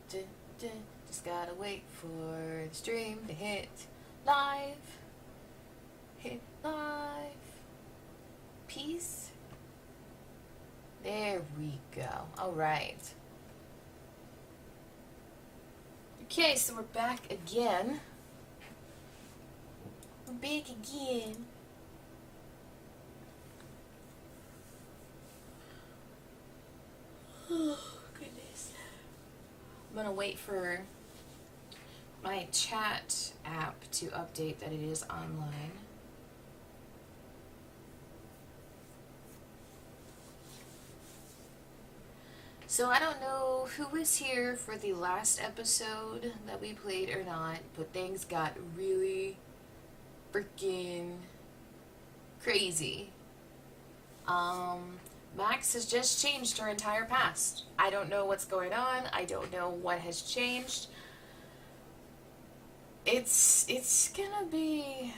dun, dun. Just gotta wait for the stream to hit live. Hit live. Peace. There we go. Alright. Okay, so we're back again. We're back again. Oh, goodness. I'm gonna wait for my chat app to update that it is online. So I don't know who was here for the last episode that we played or not, but things got really freaking crazy. Max has just changed her entire past. I don't know what's going on. I don't know what has changed. It's gonna be,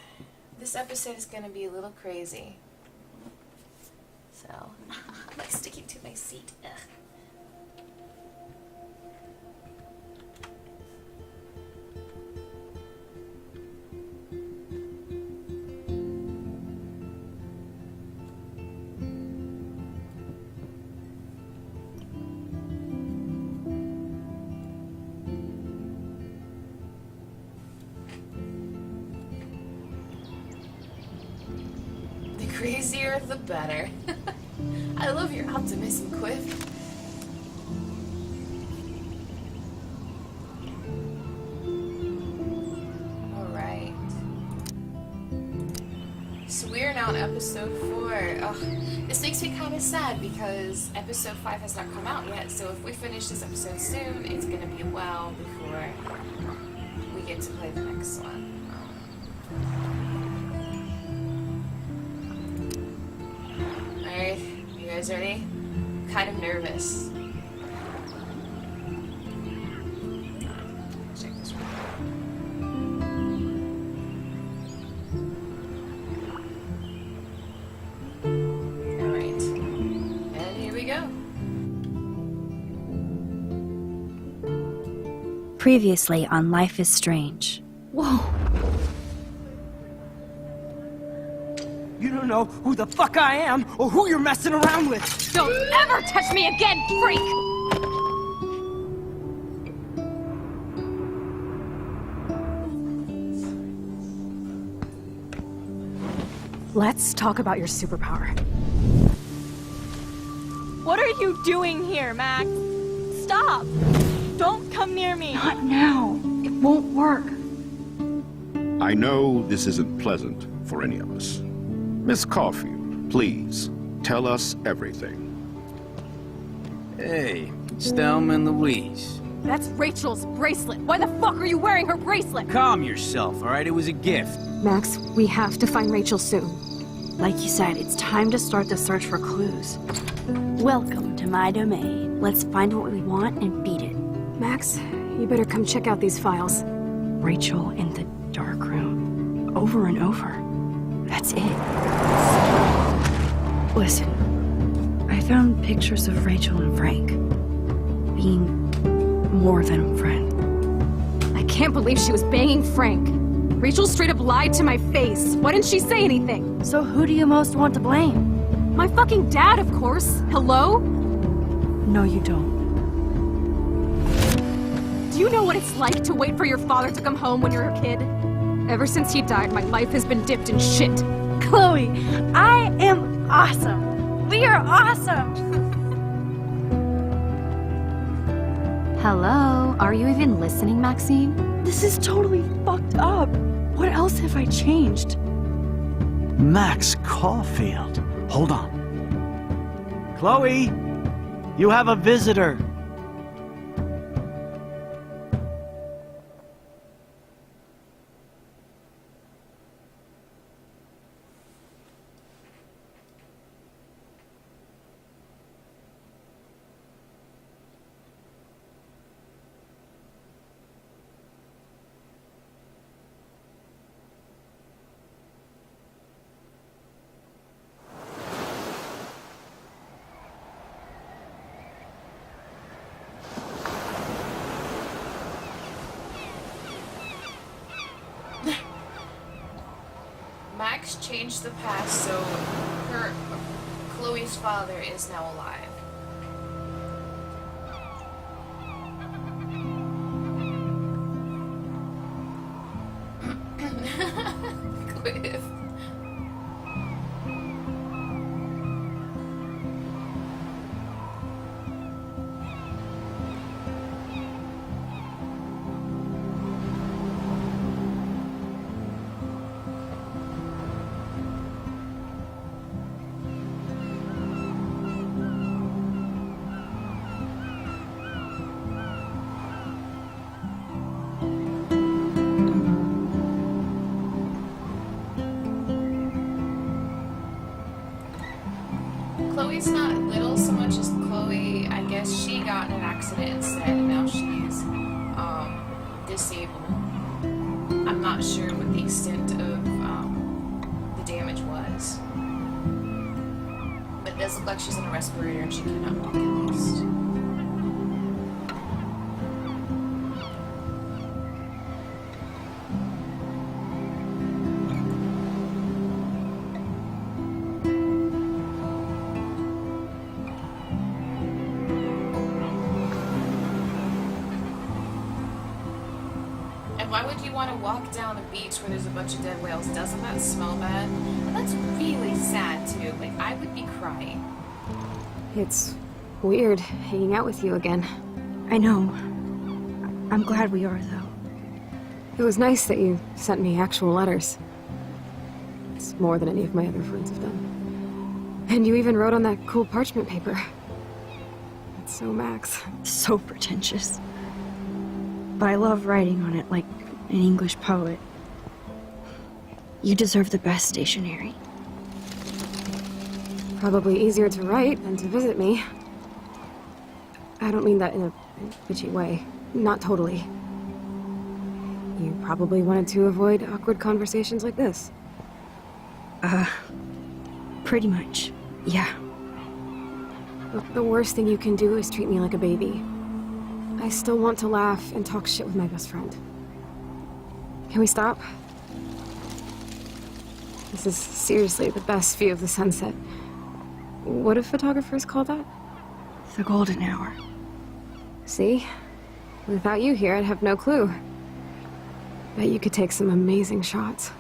this episode is gonna be a little crazy. So, I'm like sticking to my seat. Ugh. Crazier the better. I love your optimism, Quiff. Alright. So we're now on episode 4. Ugh. This makes me kind of sad because episode 5 has not come out yet, so if we finish this episode soon, it's going to be a while before we get to play the next one. Alright, you guys ready? I'm kind of nervous. Check this one. Alright. And here we go. Previously on Life is Strange. Whoa! You don't know who the fuck I am or who you're messing around with! Don't ever touch me again, freak! Let's talk about your superpower. What are you doing here, Max? Stop! Don't come near me! Not now. It won't work. I know this isn't pleasant for any of us. Miss Caulfield, please, tell us everything. Hey, it's Thelma and Louise. That's Rachel's bracelet! Why the fuck are you wearing her bracelet? Calm yourself, alright? It was a gift. Max, we have to find Rachel soon. Like you said, it's time to start the search for clues. Welcome to my domain. Let's find what we want and beat it. Max, you better come check out these files. Rachel in the dark room. Over and over. That's it. Listen, I found pictures of Rachel and Frank being more than a friend. I can't believe she was banging Frank. Rachel straight up lied to my face. Why didn't she say anything? So who do you most want to blame? My fucking dad, of course. Hello? No, you don't. Do you know what it's like to wait for your father to come home when you're a kid? Ever since he died, my life has been dipped in shit. Chloe, I am awesome. We are awesome. Hello? Are you even listening, Maxine? This is totally fucked up. What else have I changed? Max Caulfield. Hold on. Chloe, you have a visitor. Max changed the past, so Chloe's father is now alive. Cliff. Chloe's not little so much as Chloe, I guess she got in an accident instead, and now she's disabled. I'm not sure what the extent of the damage was. But it does look like she's on a respirator and she cannot walk at least. Why would you want to walk down a beach where there's a bunch of dead whales? Doesn't that smell bad? And that's really sad too. Like, I would be crying. It's weird hanging out with you again. I know. I'm glad we are, though. It was nice that you sent me actual letters. It's more than any of my other friends have done. And you even wrote on that cool parchment paper. It's so Max. So pretentious. But I love writing on it like an English poet. You deserve the best stationery. Probably easier to write than to visit me. I don't mean that in a bitchy way. Not totally. You probably wanted to avoid awkward conversations like this. Pretty much. Yeah. The worst thing you can do is treat me like a baby. I still want to laugh and talk shit with my best friend. Can we stop? This is seriously the best view of the sunset. What do photographers call that? The golden hour. See? Without you here, I'd have no clue. Bet you could take some amazing shots.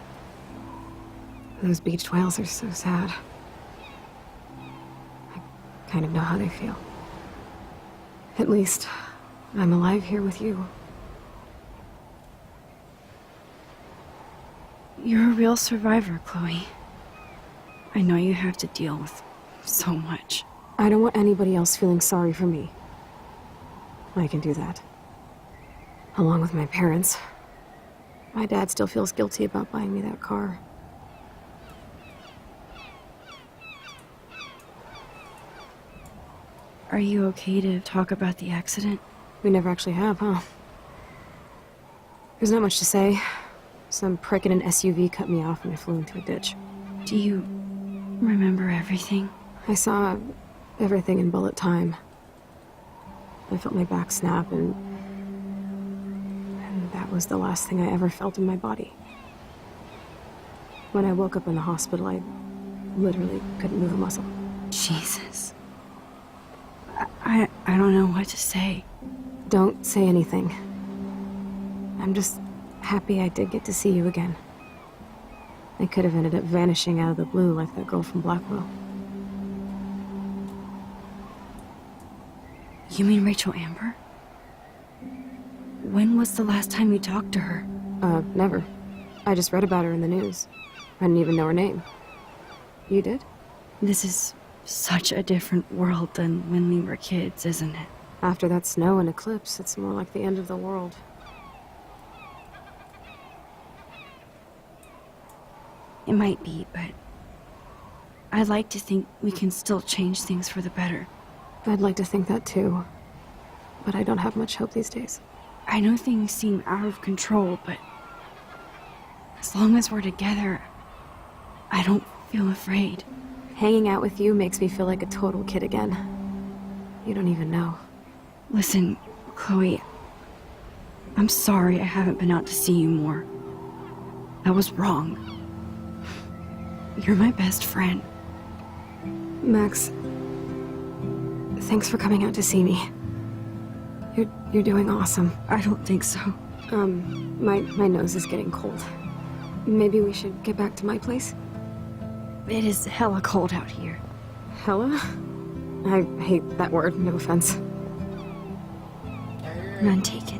Those beached whales are so sad. I kind of know how they feel. At least, I'm alive here with you. You're a real survivor, Chloe. I know you have to deal with so much. I don't want anybody else feeling sorry for me. I can do that. Along with my parents. My dad still feels guilty about buying me that car. Are you okay to talk about the accident? We never actually have, huh? There's not much to say. Some prick in an SUV cut me off and I flew into a ditch. Do you remember everything? I saw everything in bullet time. I felt my back snap and that was the last thing I ever felt in my body. When I woke up in the hospital, I literally couldn't move a muscle. Jesus. I don't know what to say. Don't say anything. I'm just happy I did get to see you again. I could have ended up vanishing out of the blue like that girl from Blackwell. You mean Rachel Amber? When was the last time you talked to her? Never. I just read about her in the news. I didn't even know her name. You did? This is such a different world than when we were kids, isn't it? After that snow and eclipse, it's more like the end of the world. It might be, but I'd like to think we can still change things for the better. I'd like to think that too. But I don't have much hope these days. I know things seem out of control, but as long as we're together, I don't feel afraid. Hanging out with you makes me feel like a total kid again. You don't even know. Listen, Chloe, I'm sorry I haven't been out to see you more. That was wrong. You're my best friend. Max, thanks for coming out to see me. You're doing awesome. I don't think so. My nose is getting cold. Maybe we should get back to my place? It is hella cold out here. Hella? I hate that word, no offense. None taken.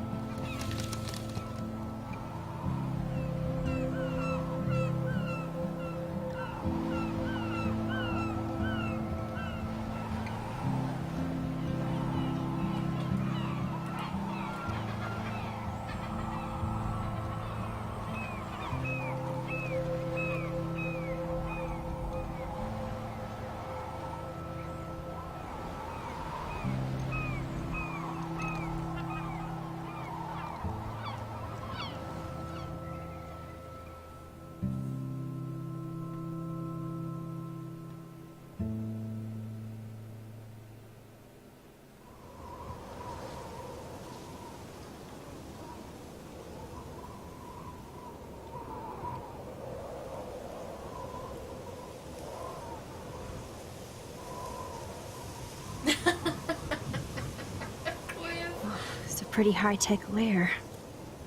It's a pretty high-tech lair.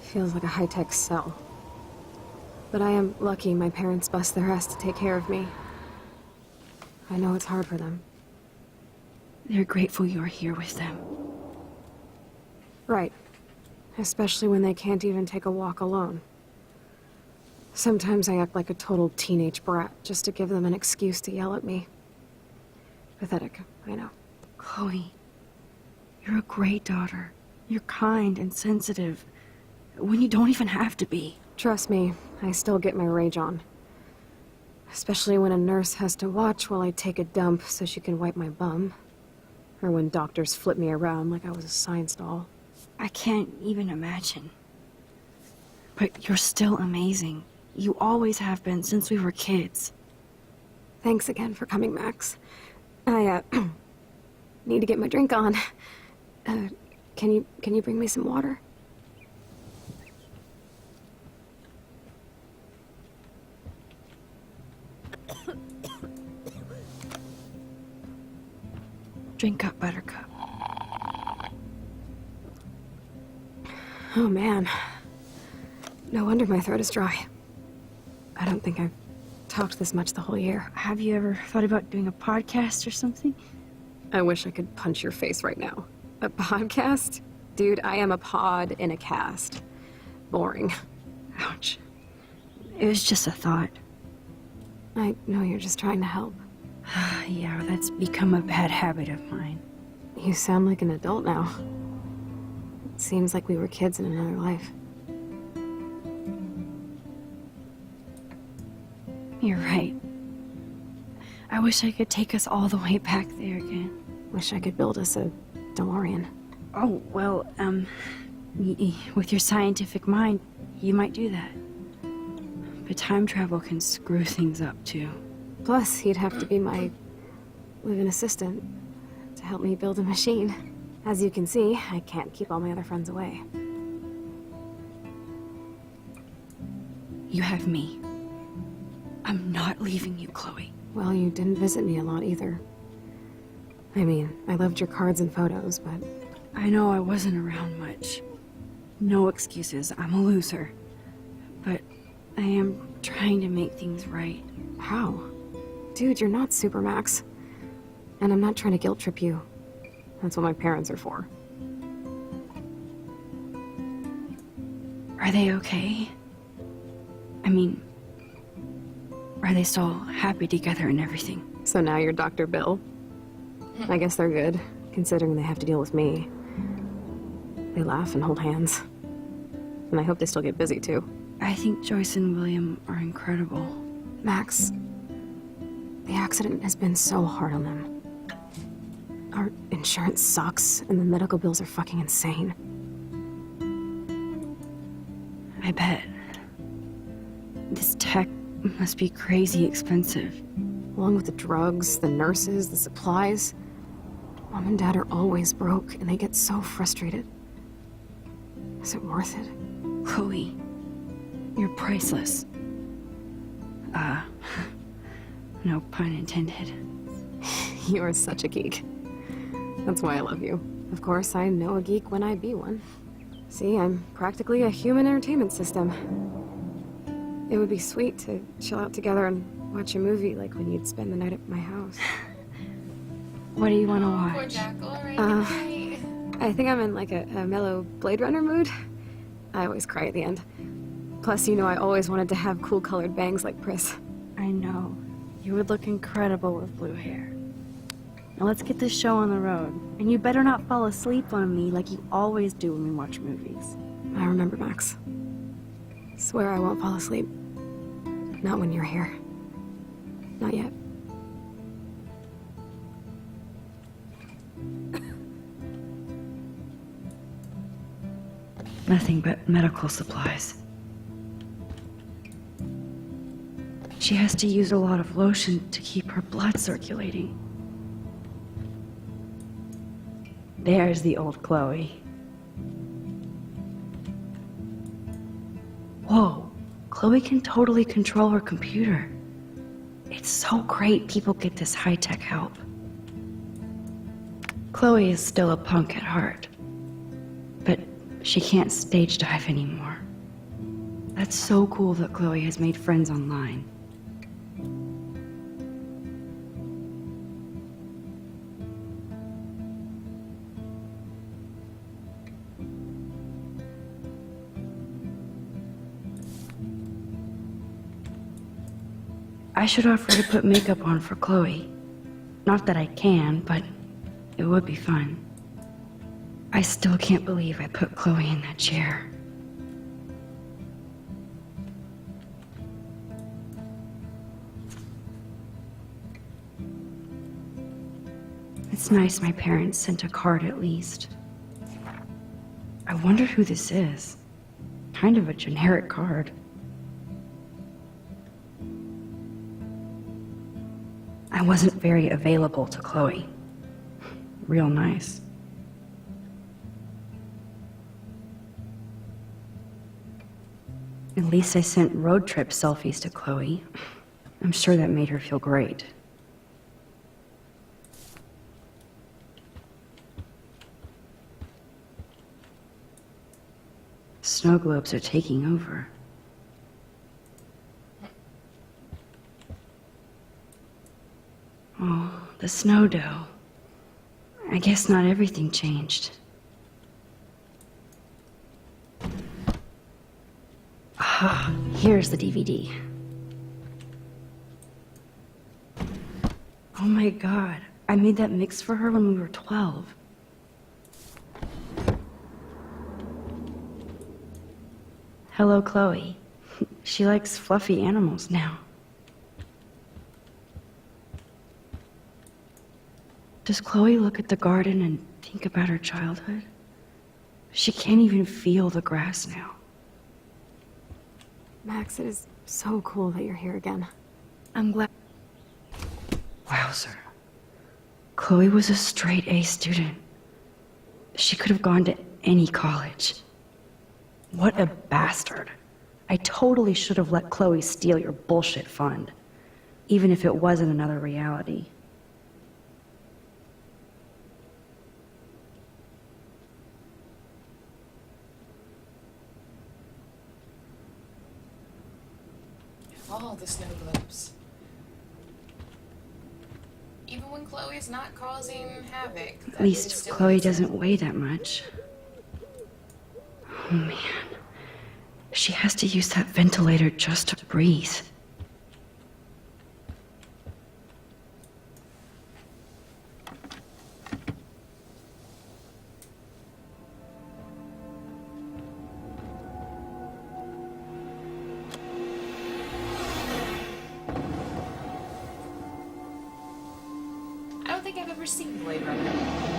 Feels like a high-tech cell. But I am lucky my parents bust their ass to take care of me. I know it's hard for them. They're grateful you're here with them. Right. Especially when they can't even take a walk alone. Sometimes I act like a total teenage brat just to give them an excuse to yell at me. Pathetic, I know. Chloe, you're a great daughter. You're kind and sensitive, when you don't even have to be. Trust me, I still get my rage on. Especially when a nurse has to watch while I take a dump so she can wipe my bum. Or when doctors flip me around like I was a science doll. I can't even imagine. But you're still amazing. You always have been since we were kids. Thanks again for coming, Max. I, need to get my drink on. Can you bring me some water? Drink up, Buttercup. Oh man. No wonder my throat is dry. I don't think I've talked this much the whole year. Have you ever thought about doing a podcast or something? I wish I could punch your face right now. A podcast? Dude, I am a pod in a cast. Boring. Ouch. It was just a thought. I know you're just trying to help. Yeah, that's become a bad habit of mine. You sound like an adult now. It seems like we were kids in another life. You're right. I wish I could take us all the way back there again. Wish I could build us a DeLorean. Oh, well, with your scientific mind, you might do that. But time travel can screw things up, too. Plus, he'd have to be my live-in assistant to help me build a machine. As you can see, I can't keep all my other friends away. You have me. I'm not leaving you, Chloe. Well, you didn't visit me a lot either. I mean, I loved your cards and photos, but... I know I wasn't around much. No excuses, I'm a loser. But I am trying to make things right. How? Dude, you're not Supermax. And I'm not trying to guilt trip you. That's what my parents are for. Are they okay? I mean, are they still happy together and everything? So now you're Dr. Bill? I guess they're good, considering they have to deal with me. They laugh and hold hands. And I hope they still get busy, too. I think Joyce and William are incredible. Max, the accident has been so hard on them. Our insurance sucks, and the medical bills are fucking insane. I bet. This tech must be crazy expensive. Along with the drugs, the nurses, the supplies. Mom and Dad are always broke, and they get so frustrated. Is it worth it? Chloe, you're priceless. No pun intended. You are such a geek. That's why I love you. Of course, I know a geek when I be one. See, I'm practically a human entertainment system. It would be sweet to chill out together and watch a movie like when you'd spend the night at my house. What do you want to Poor watch? Jackal, alright, good night. I think I'm in like a mellow Blade Runner mood. I always cry at the end. Plus, you know I always wanted to have cool colored bangs like Pris. I know. You would look incredible with blue hair. Now let's get this show on the road. And you better not fall asleep on me like you always do when we watch movies. I remember, Max. Swear I won't fall asleep. Not when you're here. Not yet. Nothing but medical supplies. She has to use a lot of lotion to keep her blood circulating. There's the old Chloe. Whoa, Chloe can totally control her computer. It's so great people get this high-tech help. Chloe is still a punk at heart, but she can't stage dive anymore. That's so cool that Chloe has made friends online. I should offer to put makeup on for Chloe. Not that I can, but it would be fun. I still can't believe I put Chloe in that chair. It's nice my parents sent a card at least. I wonder who this is. Kind of a generic card. I wasn't very available to Chloe. Real nice. At least I sent road trip selfies to Chloe. I'm sure that made her feel great. Snow globes are taking over. Oh, the snow dough. I guess not everything changed. Ah, here's the DVD. Oh my god, I made that mix for her when we were 12. Hello, Chloe. She likes fluffy animals now. Does Chloe look at the garden and think about her childhood? She can't even feel the grass now. Max, it is so cool that you're here again. I'm glad. Wowzer. Chloe was a straight A student. She could have gone to any college. What a bastard. I totally should have let Chloe steal your bullshit fund, even if it wasn't another reality. All the snow globes. Even when Chloe's not causing havoc. At least Chloe doesn't weigh that much. Oh man. She has to use that ventilator just to breathe. I don't think I've ever seen Blade Runner.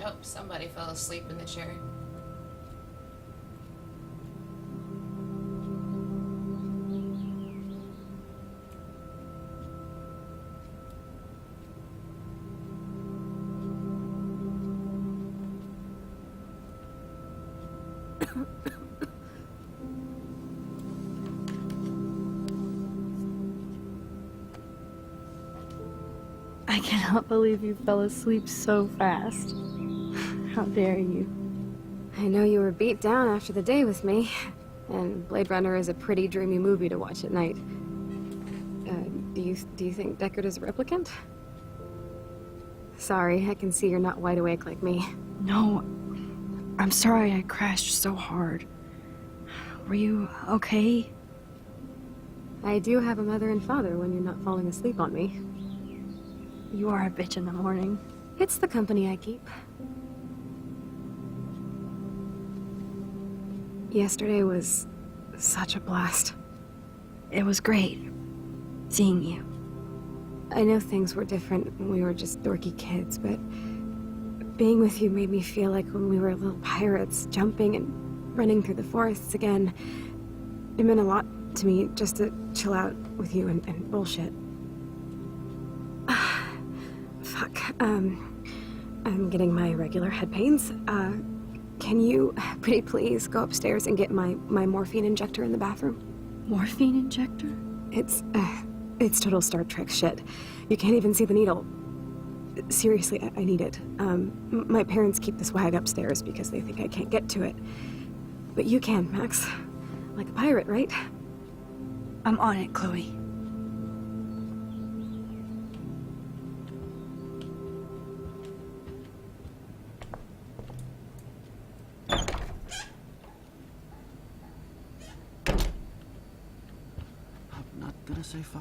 Oh, somebody fell asleep in the chair. I cannot believe you fell asleep so fast. How dare you? I know you were beat down after the day with me, and Blade Runner is a pretty dreamy movie to watch at night. Do you think Deckard is a replicant? Sorry, I can see you're not wide awake like me. No, I'm sorry I crashed so hard. Were you okay? I do have a mother and father when you're not falling asleep on me. You are a bitch in the morning. It's the company I keep. Yesterday was such a blast. It was great seeing you. I know things were different when we were just dorky kids, but being with you made me feel like when we were little pirates, jumping and running through the forests again. It meant a lot to me just to chill out with you and bullshit. Fuck. I'm getting my regular head pains. Can you, pretty please, go upstairs and get my morphine injector in the bathroom? Morphine injector? It's total Star Trek shit. You can't even see the needle. Seriously, I need it. My parents keep the swag upstairs because they think I can't get to it. But you can, Max. Like a pirate, right? I'm on it, Chloe.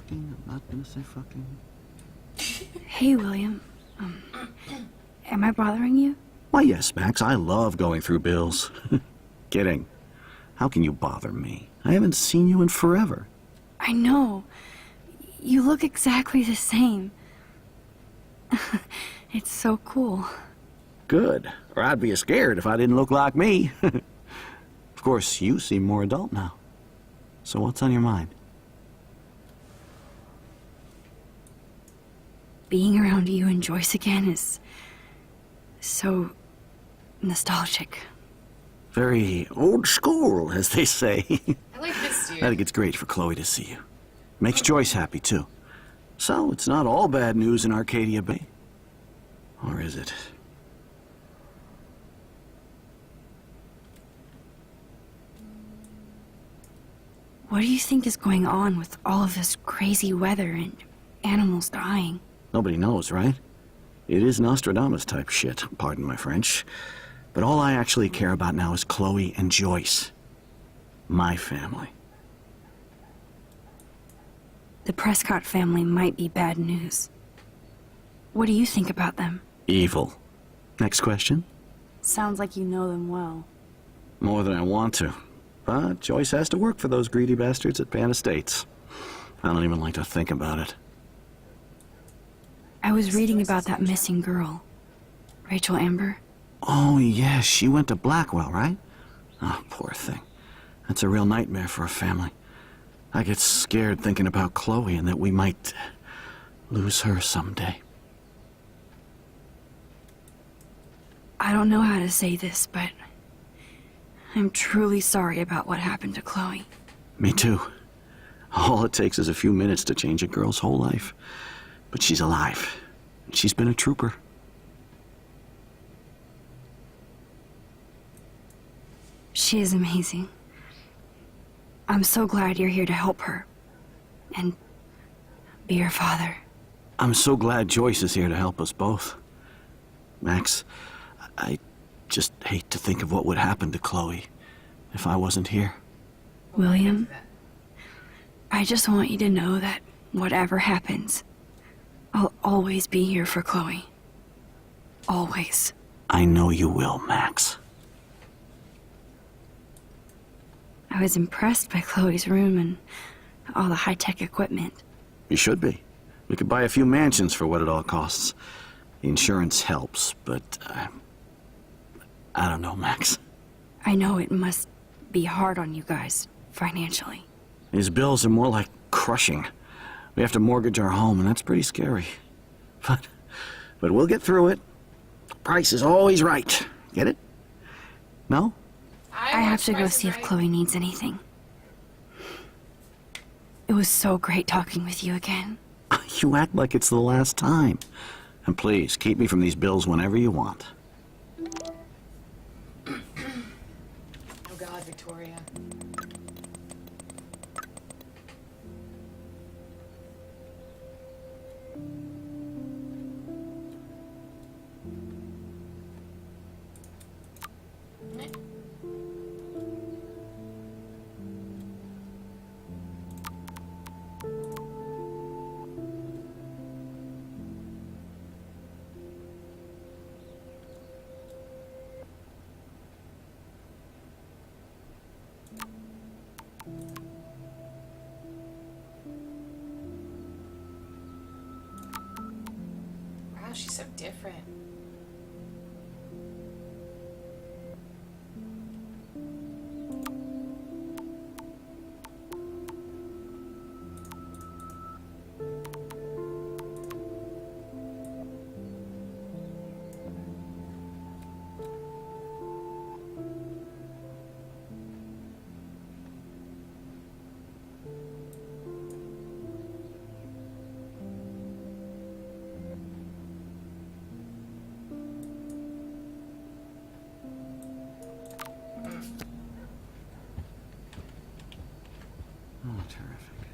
I'm not gonna say fucking. Hey, William. Am I bothering you? Why, yes, Max. I love going through bills. Kidding. How can you bother me? I haven't seen you in forever. I know. You look exactly the same. It's so cool. Good. Or I'd be scared if I didn't look like me. Of course, you seem more adult now. So what's on your mind? Being around you and Joyce again is so nostalgic. Very old school, as they say. I like this dude. I think it's great for Chloe to see you. Makes Joyce happy, too. So, it's not all bad news in Arcadia Bay. Or is it? What do you think is going on with all of this crazy weather and animals dying? Nobody knows, right? It is Nostradamus type shit, pardon my French. But all I actually care about now is Chloe and Joyce. My family. The Prescott family might be bad news. What do you think about them? Evil. Next question? Sounds like you know them well. More than I want to. But Joyce has to work for those greedy bastards at Pan Estates. I don't even like to think about it. I was reading about that missing girl. Rachel Amber. Oh, yeah, she went to Blackwell, right? Oh, poor thing. That's a real nightmare for a family. I get scared thinking about Chloe and that we might lose her someday. I don't know how to say this, but I'm truly sorry about what happened to Chloe. Me too. All it takes is a few minutes to change a girl's whole life. But she's alive. She's been a trooper. She is amazing. I'm so glad you're here to help her. And be her father. I'm so glad Joyce is here to help us both. Max, I just hate to think of what would happen to Chloe if I wasn't here. William, I just want you to know that whatever happens, I'll always be here for Chloe. Always. I know you will, Max. I was impressed by Chloe's room and all the high-tech equipment. You should be. We could buy a few mansions for what it all costs. The insurance helps, but I don't know, Max. I know it must be hard on you guys, financially. These bills are more like crushing. We have to mortgage our home, and that's pretty scary. But we'll get through it. Price is always right. Get it? No? I have to go see if Chloe needs anything. It was so great talking with you again. You act like it's the last time. And please, keep me from these bills whenever you want. Oh God, Victoria. Wow, she's so different. Oh, terrific.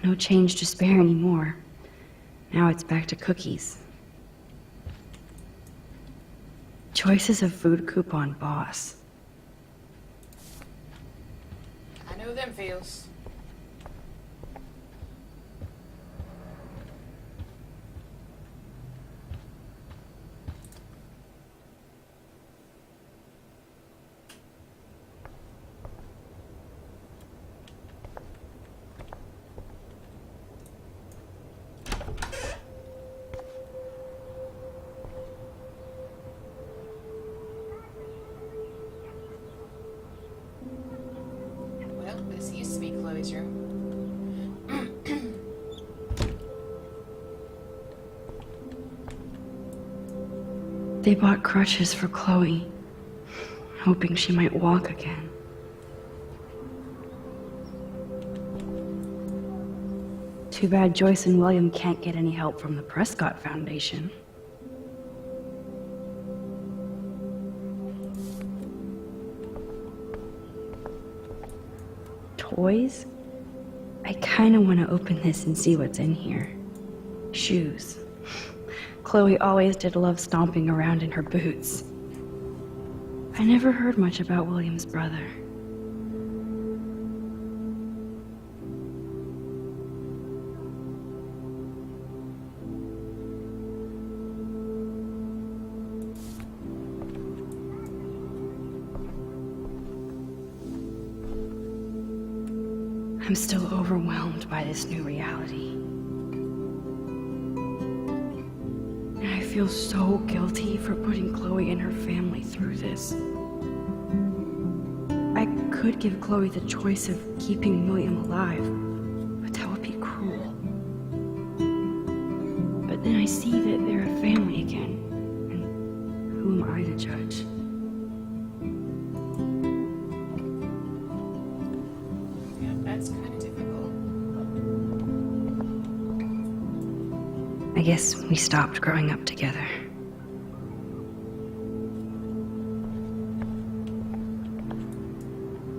No change to spare anymore. Now it's back to cookies. Choices of food coupon boss. I know them feels. Well, this used to be Chloe's room. They bought crutches for Chloe, hoping she might walk again. Too bad Joyce and William can't get any help from the Prescott Foundation. Toys? I kinda wanna open this and see what's in here. Shoes. Chloe always did love stomping around in her boots. I never heard much about William's brother. I'm still overwhelmed by this new reality. And I feel so guilty for putting Chloe and her family through this. I could give Chloe the choice of keeping William alive, but that would be cruel. But then I see that they're a family again, and who am I to judge? Yeah, that's kind of difficult. I guess we stopped growing up together.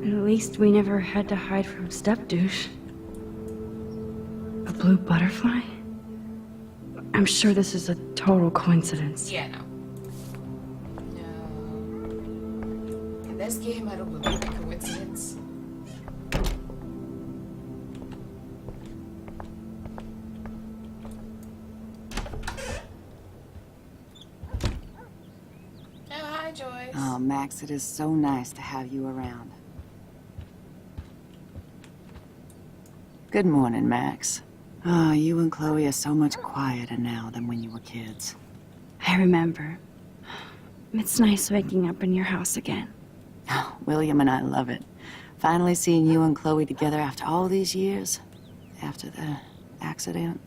At least we never had to hide from step-douche. A blue butterfly? I'm sure this is a total coincidence. Yeah, no. No. In this game, I don't believe in coincidence. Oh, hi, Joyce. Oh, Max, it is so nice to have you around. Good morning, Max. Oh, you and Chloe are so much quieter now than when you were kids. I remember. It's nice waking up in your house again. Oh, William and I love it. Finally seeing you and Chloe together after all these years. After the accident.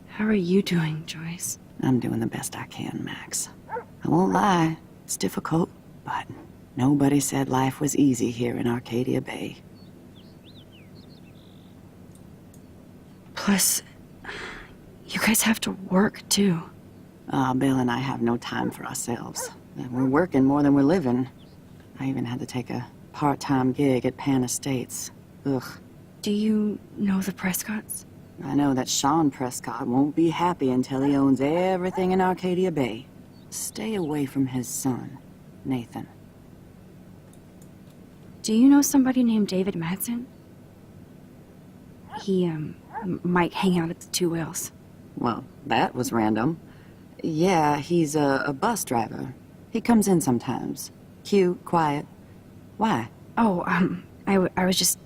How are you doing, Joyce? I'm doing the best I can, Max. I won't lie, it's difficult, but nobody said life was easy here in Arcadia Bay. Plus, you guys have to work, too. Bill and I have no time for ourselves. We're working more than we're living. I even had to take a part-time gig at Pan Estates. Ugh. Do you know the Prescotts? I know that Sean Prescott won't be happy until he owns everything in Arcadia Bay. Stay away from his son, Nathan. Do you know somebody named David Madsen? He, might hang out at the Two Whales. Well, that was random. Yeah, he's a bus driver. He comes in sometimes. Cute, quiet. Why? Oh, I was just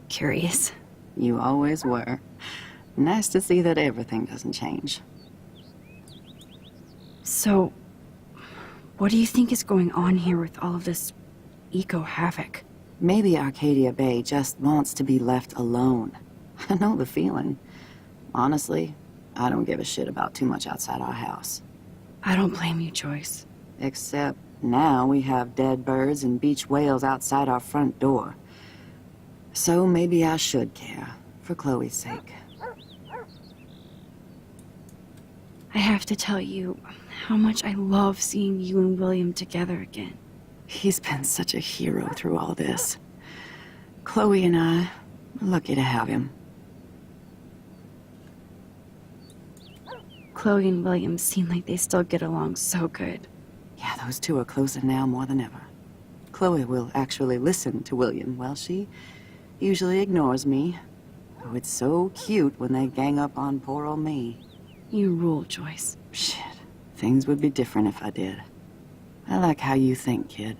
curious. You always were. Nice to see that everything doesn't change. So, what do you think is going on here with all of this eco-havoc? Maybe Arcadia Bay just wants to be left alone. I know the feeling. Honestly, I don't give a shit about too much outside our house. I don't blame you, Joyce. Except now we have dead birds and beach whales outside our front door. So maybe I should care, for Chloe's sake. I have to tell you how much I love seeing you and William together again. He's been such a hero through all this. Chloe and I are lucky to have him. Chloe and William seem like they still get along so good. Yeah, those two are closer now more than ever. Chloe will actually listen to William, while she usually ignores me. Oh, it's so cute when they gang up on poor old me. You rule, Joyce. Shit, things would be different if I did. I like how you think, kid.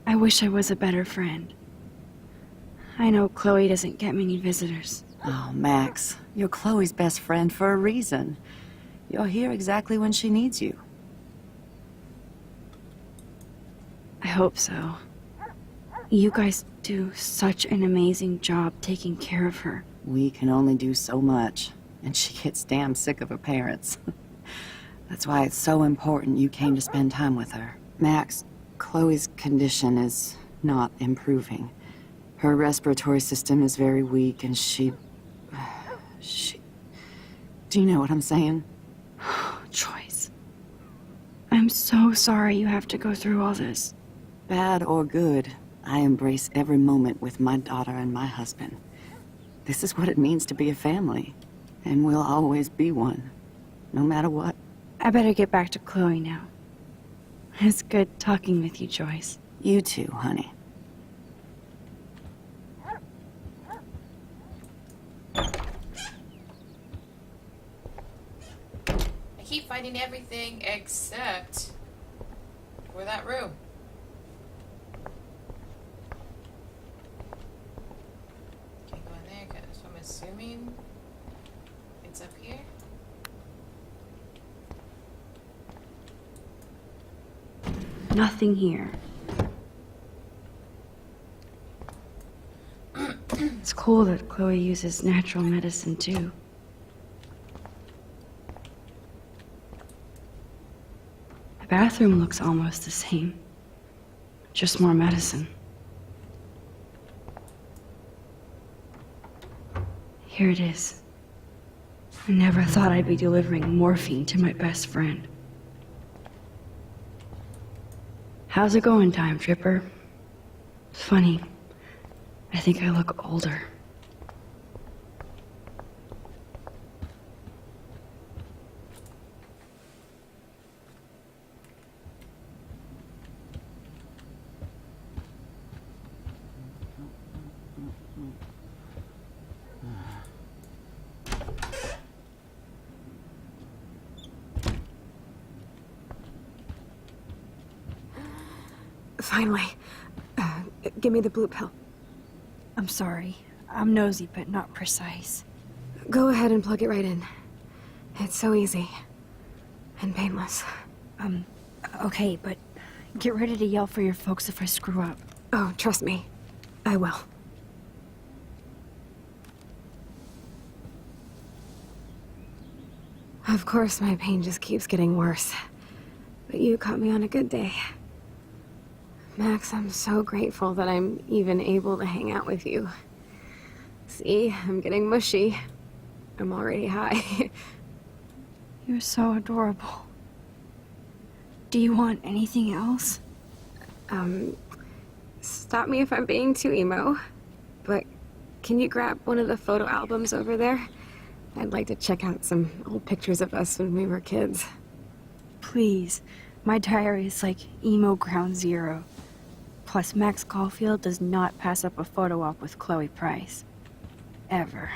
I wish I was a better friend. I know Chloe doesn't get many visitors. Oh, Max, you're Chloe's best friend for a reason. You're here exactly when she needs you. I hope so. You guys do such an amazing job taking care of her. We can only do so much, and she gets damn sick of her parents. That's why it's so important you came to spend time with her. Max, Chloe's condition is not improving. Her respiratory system is very weak, and she... Do you know what I'm saying? Joyce. I'm so sorry you have to go through all this. Bad or good, I embrace every moment with my daughter and my husband. This is what it means to be a family, and we'll always be one, no matter what. I better get back to Chloe now. It's good talking with you, Joyce. You too, honey. I keep finding everything except for that room. Can't go in there because I'm assuming it's up here. Nothing here. It's cool that Chloe uses natural medicine, too. The bathroom looks almost the same. Just more medicine. Here it is. I never thought I'd be delivering morphine to my best friend. How's it going, Time Tripper? It's funny. I think I look older. Finally. Give me the blue pill. I'm sorry. I'm nosy, but not precise. Go ahead and plug it right in. It's so easy. And painless. Okay, but get ready to yell for your folks if I screw up. Oh, trust me. I will. Of course, my pain just keeps getting worse. But you caught me on a good day. Max, I'm so grateful that I'm even able to hang out with you. See, I'm getting mushy. I'm already high. You're so adorable. Do you want anything else? Stop me if I'm being too emo, but can you grab one of the photo albums over there? I'd like to check out some old pictures of us when we were kids. Please. My diary is like emo ground zero. Plus, Max Caulfield does not pass up a photo op with Chloe Price. Ever.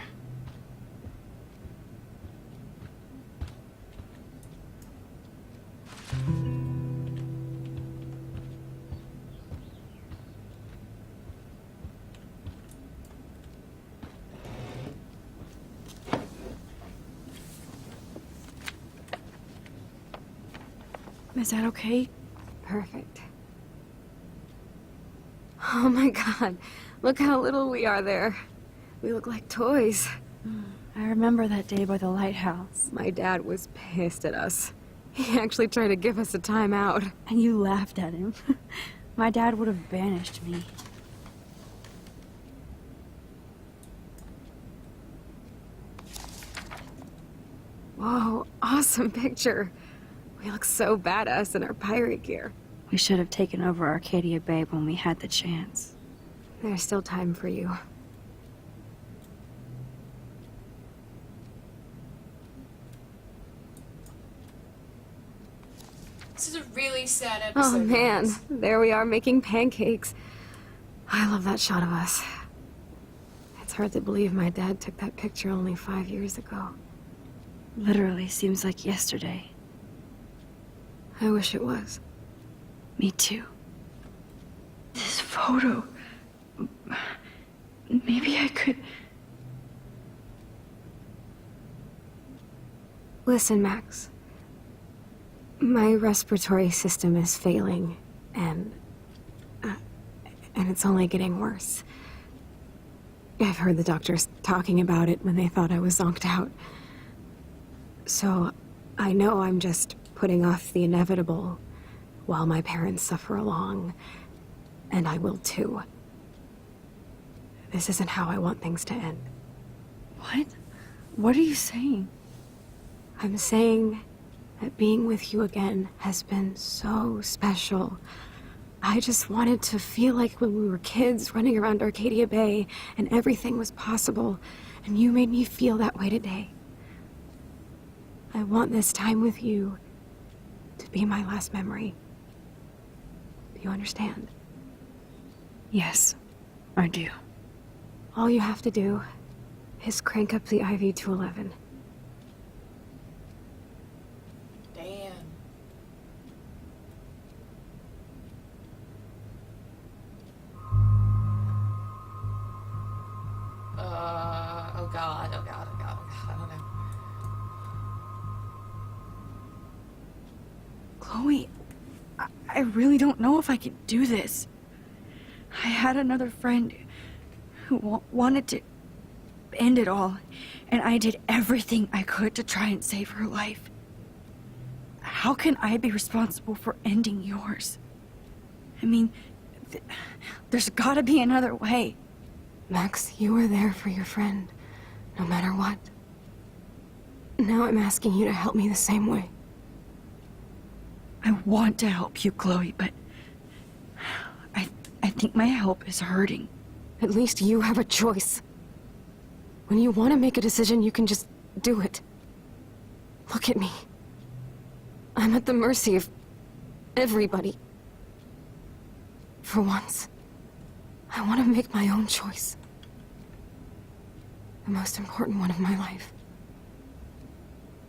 Is that okay? Perfect. Oh my god, look how little we are there. We look like toys. I remember that day by the lighthouse. My dad was pissed at us. He actually tried to give us a timeout. And you laughed at him. My dad would have banished me. Whoa, awesome picture. We look so badass in our pirate gear. We should have taken over Arcadia Bay when we had the chance. There's still time for you. This is a really sad episode. Oh man, guys. there we are making pancakes. I love that shot of us. It's hard to believe my dad took that picture only 5 years ago. Literally seems like yesterday. I wish it was. Me too. This photo... Maybe I could... Listen, Max. My respiratory system is failing, and it's only getting worse. I've heard the doctors talking about it when they thought I was zonked out. So, I know I'm just putting off the inevitable while my parents suffer along, and I will too. This isn't how I want things to end. What? What are you saying? I'm saying that being with you again has been so special. I just wanted to feel like when we were kids running around Arcadia Bay and everything was possible, and you made me feel that way today. I want this time with you to be my last memory. Do you understand? Yes, I do. All you have to do is crank up the IV to 11. Damn. Oh god, oh god, oh god, oh god, I don't know. Chloe, I really don't know if I could do this. I had another friend who wanted to end it all, and I did everything I could to try and save her life. How can I be responsible for ending yours? I mean, there's gotta be another way. Max, you were there for your friend, no matter what. Now I'm asking you to help me the same way. I want to help you, Chloe, but I think my help is hurting. At least you have a choice. When you want to make a decision, you can just do it. Look at me. I'm at the mercy of everybody. For once, I want to make my own choice. The most important one of my life.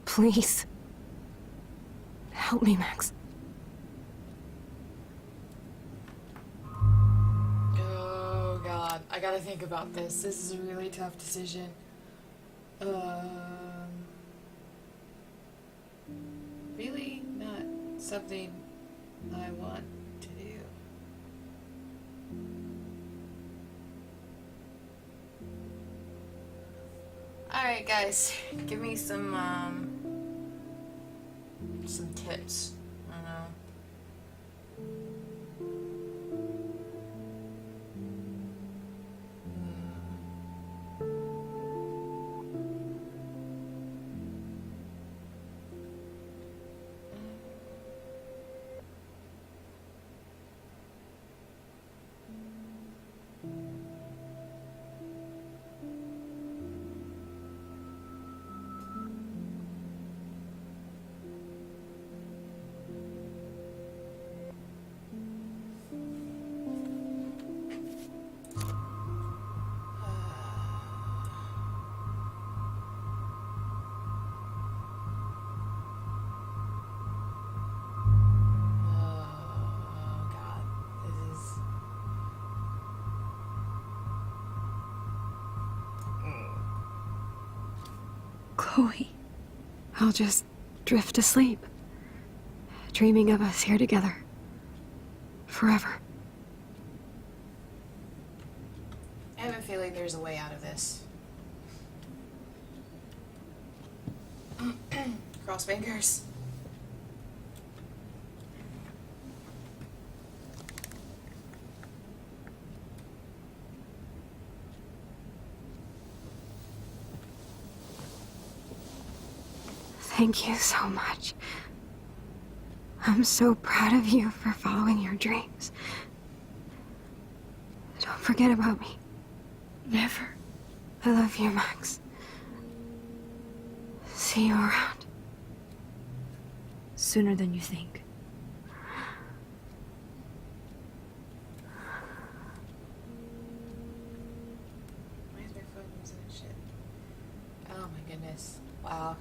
Please. Help me, Max. Oh god, I gotta think about this. This is a really tough decision. really not something I want to do. Alright guys, give me some tips. I don't know. Chloe. I'll just drift asleep, dreaming of us here together. Forever. I have a feeling there's a way out of this. Cross fingers. Thank you so much. I'm so proud of you for following your dreams. Don't forget about me. Never. I love you, Max. See you around. Sooner than you think. Why is my phone using that shit? Oh my goodness. Wow.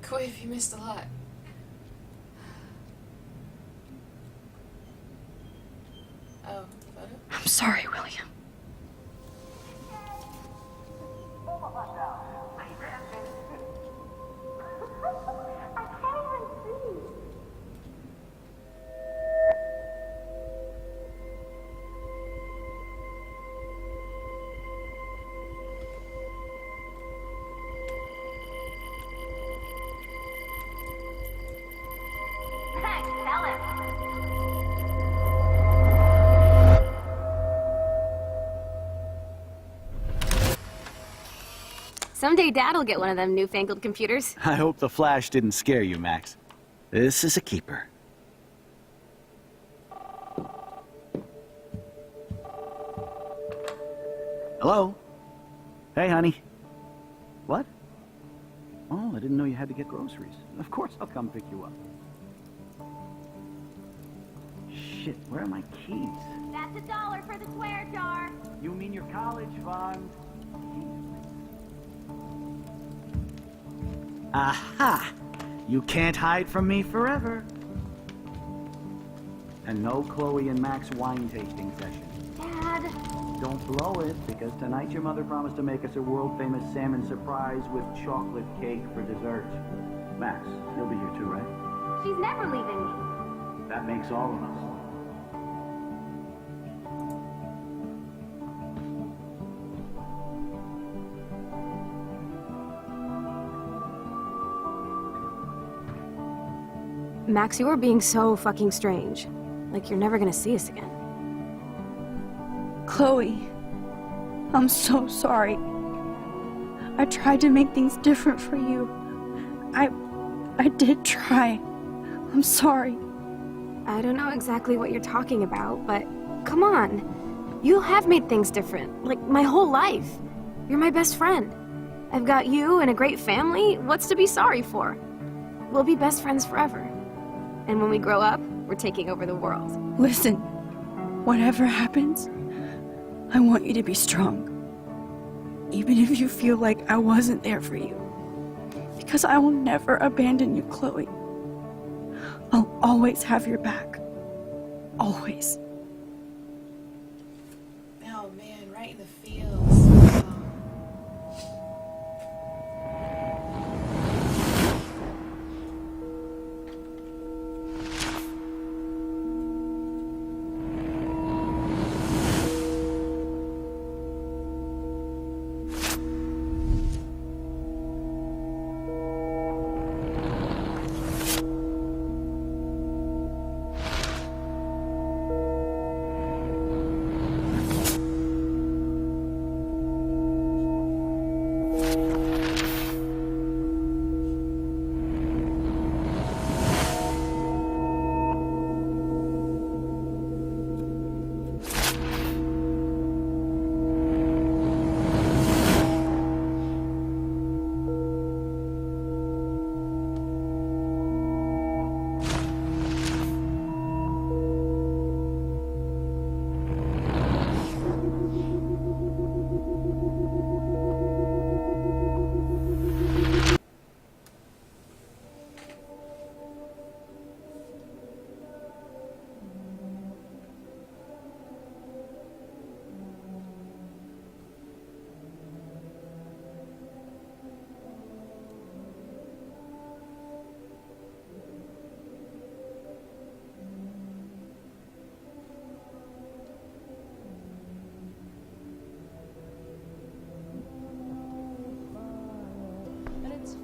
Quiv, you missed a lot. Oh, photo? I'm sorry, William. Someday Dad'll get one of them newfangled computers. I hope the flash didn't scare you, Max. This is a keeper. Hello? Hey, honey. What? Oh, I didn't know you had to get groceries. Of course I'll come pick you up. Shit, where are my keys? That's $1 for the swear jar. You mean your college fund? Aha! You can't hide from me forever. And no Chloe and Max wine tasting session. Dad. Don't blow it, because tonight your mother promised to make us a world-famous salmon surprise with chocolate cake for dessert. Max, you'll be here too, right? She's never leaving me. That makes all of us. Max, you are being so fucking strange. Like you're never gonna see us again. Chloe, I'm so sorry. I tried to make things different for you. I did try. I'm sorry. I don't know exactly what you're talking about, but come on. You have made things different, like my whole life. You're my best friend. I've got you and a great family. What's to be sorry for? We'll be best friends forever. And when we grow up, we're taking over the world. Listen, whatever happens, I want you to be strong. Even if you feel like I wasn't there for you. Because I will never abandon you, Chloe. I'll always have your back. Always. Oh man, right in the feels.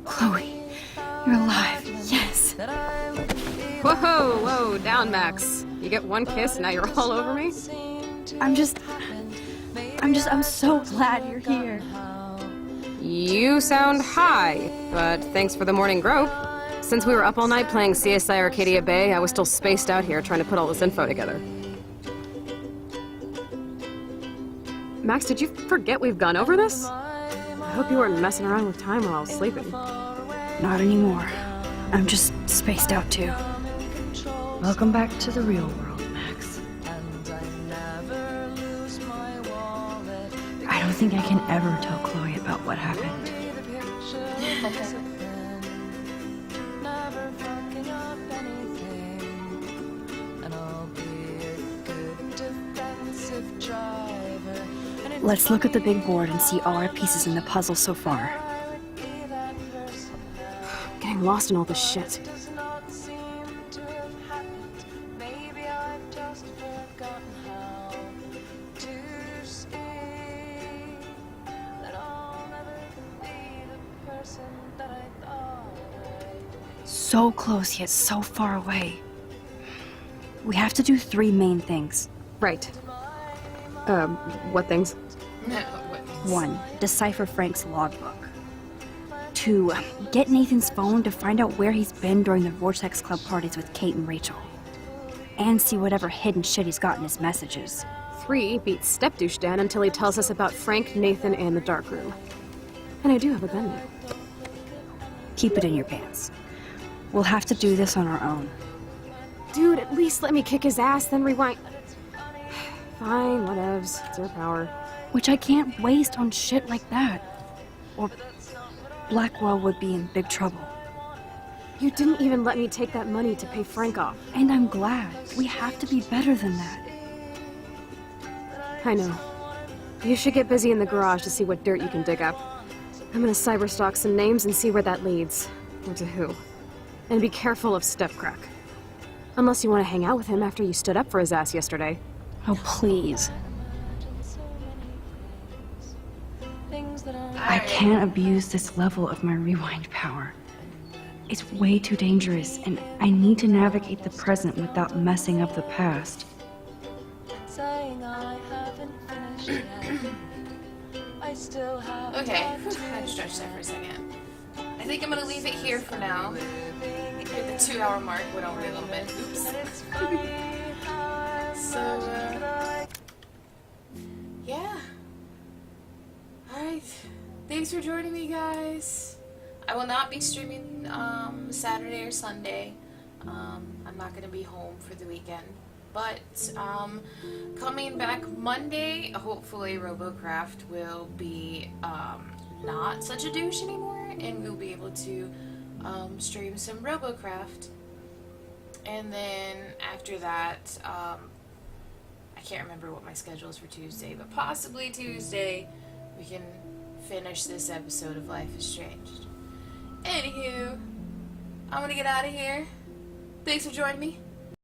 Chloe, you're alive. Yes. Whoa, whoa, down, Max. You get one kiss, now you're all over me? I'm so glad you're here. You sound high, but thanks for the morning grope. Since we were up all night playing CSI Arcadia Bay, I was still spaced out here trying to put all this info together. Max, did you forget we've gone over this? I hope you weren't messing around with time while I was sleeping. Not anymore. I'm just spaced out too. Welcome back to the real world, Max. I don't think I can ever tell Chloe about what happened. Let's look at the big board and see all our pieces in the puzzle so far. I'm getting lost in all this shit. So close yet so far away. We have to do 3 main things. Right. What things? 1. Decipher Frank's logbook. 2. Get Nathan's phone to find out where he's been during the Vortex Club parties with Kate and Rachel. And see whatever hidden shit he's got in his messages. 3. Beat Step-Douche Dan until he tells us about Frank, Nathan, and the dark room. And I do have a gun now. Keep it in your pants. We'll have to do this on our own. Dude, at least let me kick his ass, then rewind. Fine, whatevs. It's your power. Which I can't waste on shit like that. Or Blackwell would be in big trouble. You didn't even let me take that money to pay Frank off. And I'm glad. We have to be better than that. I know. You should get busy in the garage to see what dirt you can dig up. I'm gonna cyberstalk some names and see where that leads. Or to who. And be careful of Stepcrack. Unless you want to hang out with him after you stood up for his ass yesterday. Oh, please. I can't abuse this level of my rewind power. It's way too dangerous, and I need to navigate the present without messing up the past. Okay, I had to stretch that for a second. I think I'm gonna leave it here for now. Hit the 2-hour mark, went over it a little bit. Oops. So, yeah. Alright. Thanks for joining me, guys. I will not be streaming Saturday or Sunday. I'm not gonna be home for the weekend. But coming back Monday, hopefully RoboCraft will be not such a douche anymore, and we'll be able to stream some RoboCraft. And then after that, I can't remember what my schedule is for Tuesday, but possibly Tuesday we can finish this episode of Life is Strange. Anywho, I'm gonna get out of here. Thanks for joining me.